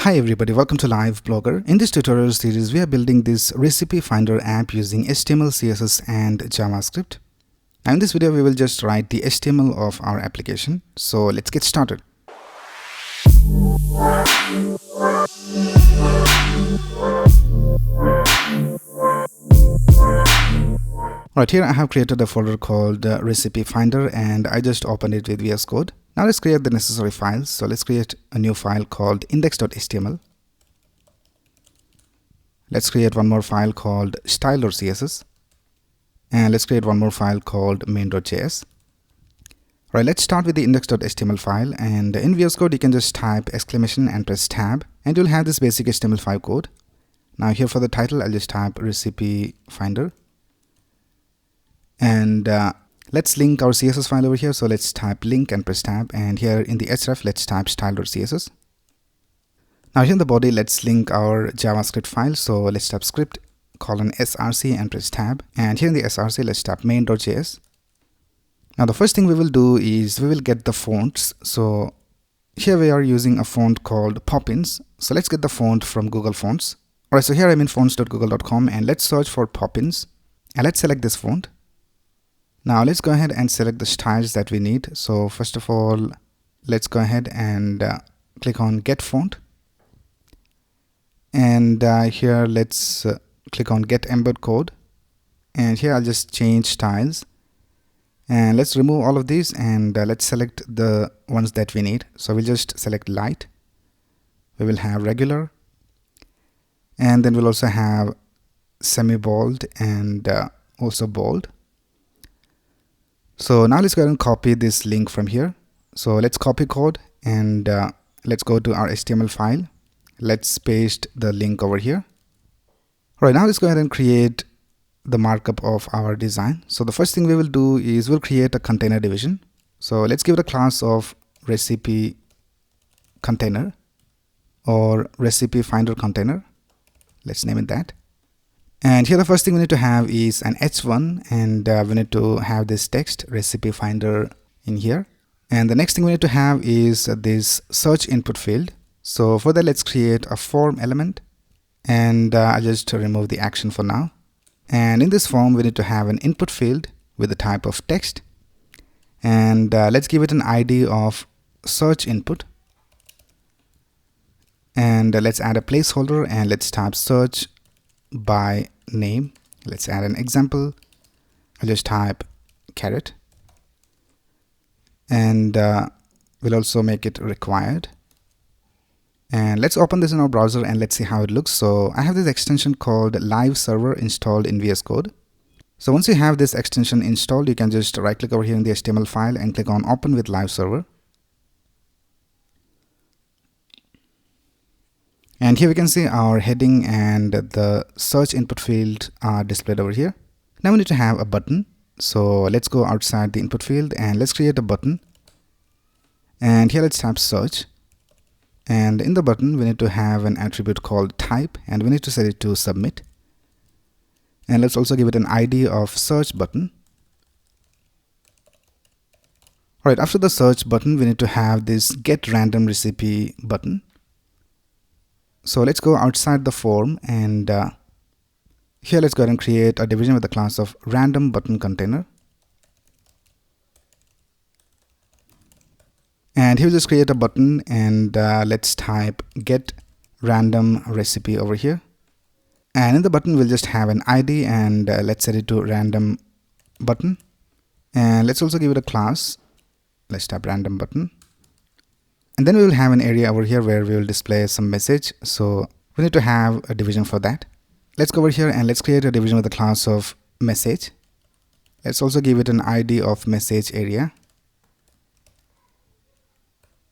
Hi everybody, welcome to Live Blogger. In this tutorial series, we are building this recipe finder app using HTML, CSS and JavaScript. Now in this video, we will just write the HTML of our application. So let's get started. Right, here I have created a folder called recipe finder and I just opened it with VS Code. Now let's create the necessary files. So let's create a new file called index.html. Let's create one more file called style.css. And let's create one more file called main.js. Right, let's start with the index.html file, and in VS Code you can just type exclamation and press tab and you'll have this basic HTML5 code. Now here for the title, I'll just type recipe finder. And let's link our CSS file over here. So let's type link and press tab, and here in the href let's type style.css. Now here in the body let's link our JavaScript file. So let's type script :src and press tab, and here in the src let's type main.js. Now the first thing we will do is we will get the fonts. So here we are using a font called Poppins. So let's get the font from Google Fonts. Alright, so here I'm in fonts.google.com and let's search for Poppins and let's select this font. Now let's go ahead and select the styles that we need. So first of all, let's go ahead and click on get font. And here let's click on get embed code. And here I'll just change styles. And let's remove all of these and let's select the ones that we need. So we'll just select light. We will have regular. And then we'll also have semi-bold and also bold. So now let's go ahead and copy this link from here. So let's copy code and let's go to our HTML file. Let's paste the link over here. All right, now let's go ahead and create the markup of our design. So the first thing we will do is we'll create a container division. So let's give it a class of recipe container or recipe finder container. Let's name it that. And here the first thing we need to have is an h1, and we need to have this text recipe finder in here. And the next thing we need to have is this search input field. So for that, let's create a form element, and I'll just remove the action for now. And in this form, we need to have an input field with the type of text, and let's give it an ID of search input. And let's add a placeholder and let's type search by name. Let's add an example. I'll just type carrot, and we'll also make it required. And let's open this in our browser and let's see how it looks. So I have this extension called live server installed in VS Code. So once you have this extension installed, you can just right click over here in the HTML file and click on open with live server. And here we can see our heading and the search input field are displayed over here. Now we need to have a button. So let's go outside the input field and let's create a button. And here let's type search. And in the button, we need to have an attribute called type, and we need to set it to submit. And let's also give it an ID of search button. All right, after the search button, we need to have this get random recipe button. So let's go outside the form, and here let's go ahead and create a division with the class of random button container. And here we'll just create a button, and let's type get random recipe over here. And in the button, we'll just have an ID, and let's set it to random button. And let's also give it a class. Let's type random button. And then we will have an area over here where we will display some message. So we need to have a division for that. Let's go over here and let's create a division with the class of message. Let's also give it an ID of message area.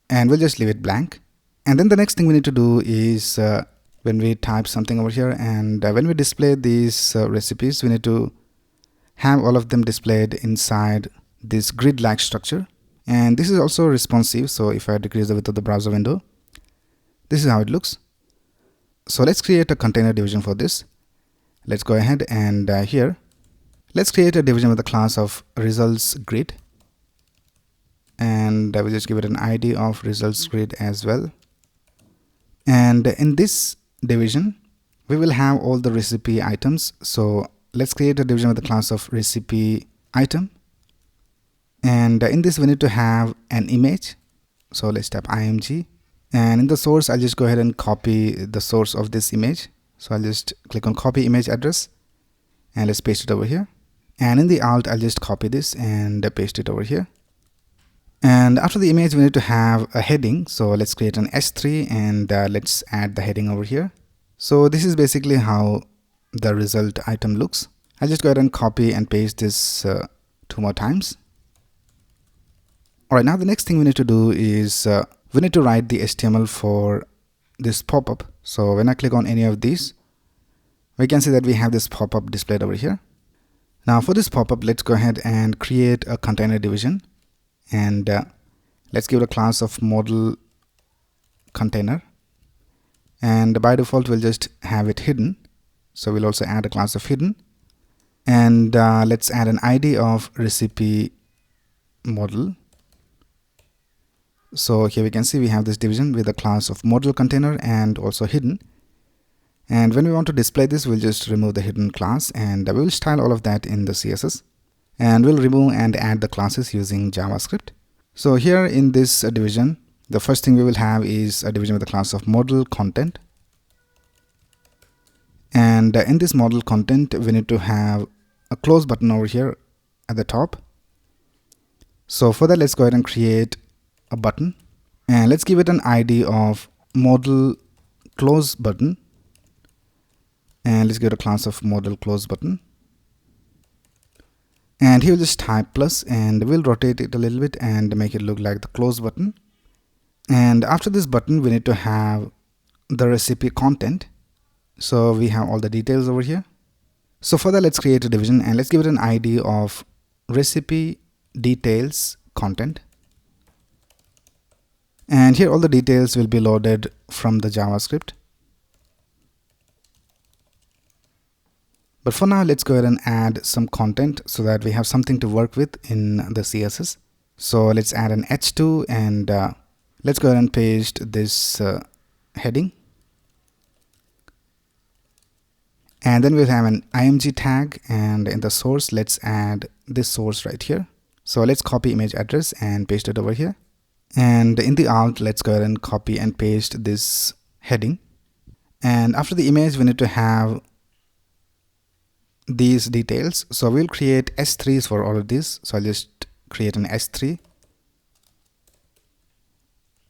And we'll just leave it blank. And then the next thing we need to do is when we type something over here and when we display these recipes, we need to have all of them displayed inside this grid-like structure. And this is also responsive. So if I decrease the width of the browser window, this is how it looks. So let's create a container division for this. Let's go ahead and here, let's create a division with the class of results grid. And I will just give it an ID of results grid as well. And in this division, we will have all the recipe items. So let's create a division with the class of recipe item. And in this, we need to have an image. So let's type img. And in the source, I'll just go ahead and copy the source of this image. So I'll just click on copy image address and let's paste it over here. And in the alt, I'll just copy this and paste it over here. And after the image, we need to have a heading. So let's create an S3 and let's add the heading over here. So this is basically how the result item looks. I'll just go ahead and copy and paste this 2 more times. Alright, now the next thing we need to do is we need to write the HTML for this pop-up. So when I click on any of these, we can see that we have this pop-up displayed over here. Now for this pop-up, let's go ahead and create a container division. And let's give it a class of modal container. And by default, we'll just have it hidden. So we'll also add a class of hidden. And let's add an ID of recipe modal. So here we can see we have this division with a class of modal container and also hidden. And when we want to display this, we'll just remove the hidden class and we'll style all of that in the CSS. And we'll remove and add the classes using JavaScript. So here in this division, the first thing we will have is a division with a class of modal content. And in this modal content, we need to have a close button over here at the top. So for that, let's go ahead and create a button. And let's give it an ID of modal close button. And let's give it a class of modal close button. And here we'll just type plus and we'll rotate it a little bit and make it look like the close button. And after this button, we need to have the recipe content. So we have all the details over here. So for that, let's create a division and let's give it an ID of recipe details content. And here all the details will be loaded from the JavaScript. But for now, let's go ahead and add some content so that we have something to work with in the CSS. So let's add an h2 and let's go ahead and paste this heading. And then we'll have an img tag, and in the source, let's add this source right here. So let's copy image address and paste it over here. And in the alt, let's go ahead and copy and paste this heading. And after the image, we need to have these details. So we'll create S3s for all of this. So I'll just create an S3.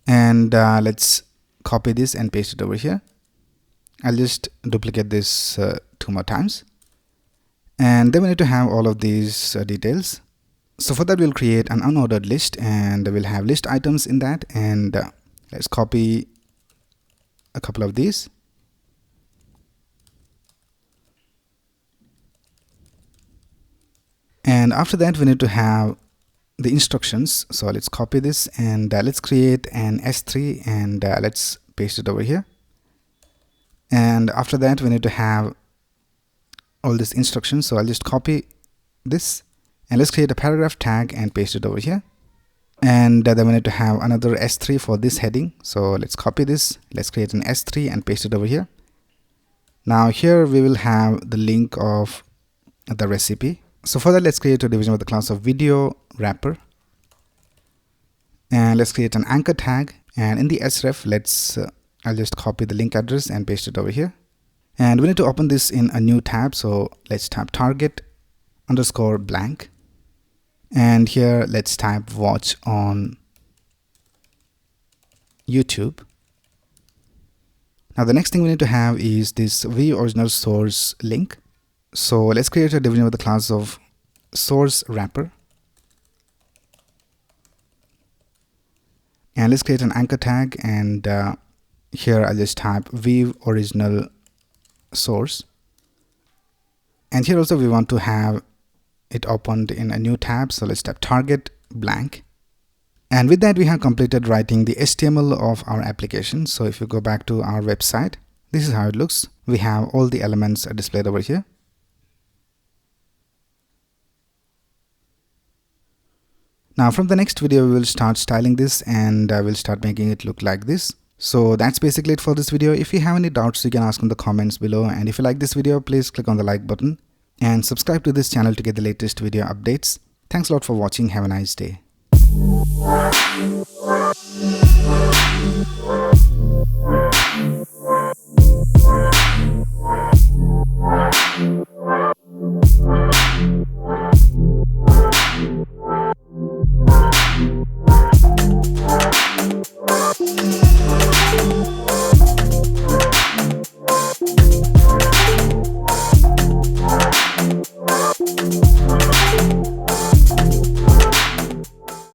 And let's copy this and paste it over here. I'll just duplicate this 2 more times. And then we need to have all of these details. So for that, we'll create an unordered list and we'll have list items in that. And let's copy a couple of these. And after that, we need to have the instructions. So let's copy this and let's create an S3 and let's paste it over here. And after that, we need to have all these instructions. So I'll just copy this and let's create a paragraph tag and paste it over here. And then we need to have another S3 for this heading. So let's copy this. Let's create an S3 and paste it over here. Now here we will have the link of the recipe. So for that, let's create a division with the class of video wrapper. And let's create an anchor tag. And in the sref, I'll just copy the link address and paste it over here. And we need to open this in a new tab. So let's type target underscore blank. And here let's type watch on YouTube. Now the next thing we need to have is this view original source link. So let's create a division with the class of source wrapper. And let's create an anchor tag, and here I'll just type view original source. And here also we want to have it opened in a new tab. So let's type target blank. And with that, we have completed writing the HTML of our application. So if you go back to our website, this is how it looks. We have all the elements displayed over here. Now from the next video, we will start styling this and we'll start making it look like this. So that's basically it for this video. If you have any doubts, you can ask in the comments below. And if you like this video, please click on the like button and subscribe to this channel to get the latest video updates. Thanks a lot for watching. Have a nice day.